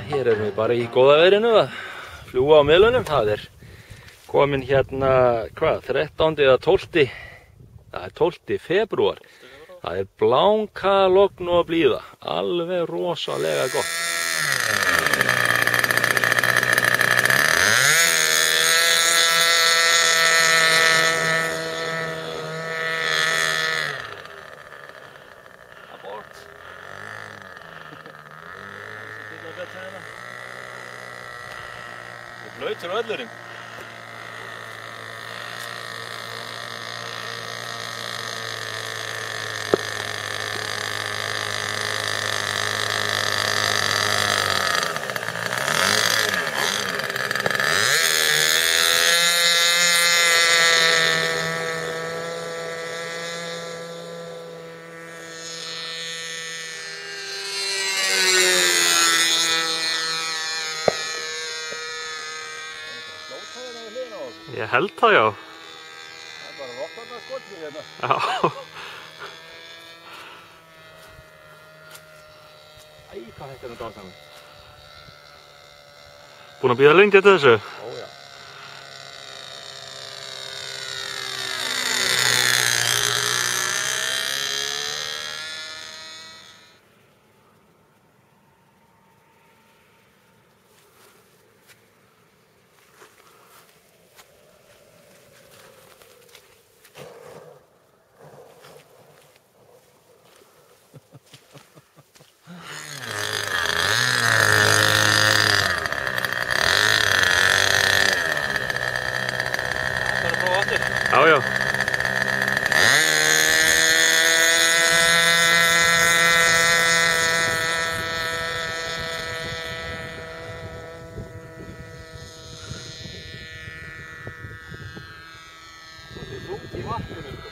Hér erum við bara í góða veðrinu að fljúga á miðlunum. Það komin hérna, hvað, 13. eða 12. Það 12. febrúar. Það blankalogn og blíða. Alveg rosalega gott. Blautur völlurinn. Ég held það, já. Það bara rottarnar skollið hérna. Já. Æ, hvað þetta dásamlegt. Búinn að bíða lengi eftir þessu? Ó, já. Já, já. Svolítið þungt í vatninu, sko.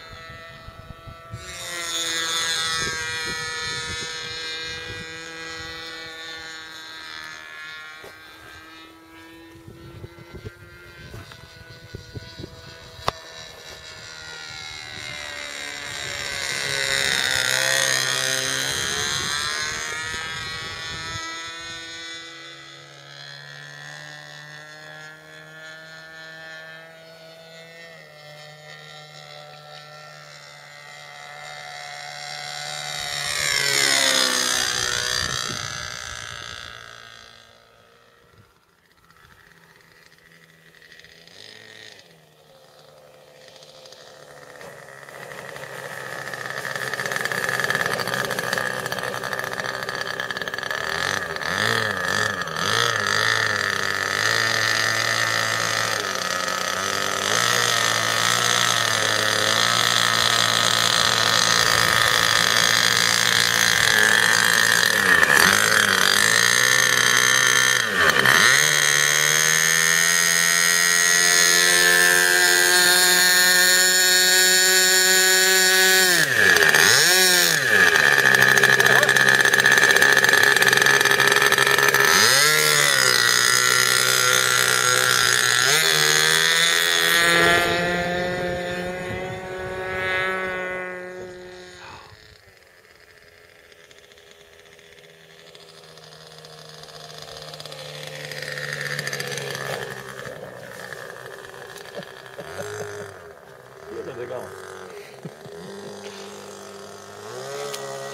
Þetta gaman.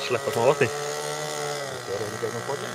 Sleppa smá vatni. Þetta erum við gegnum pollin.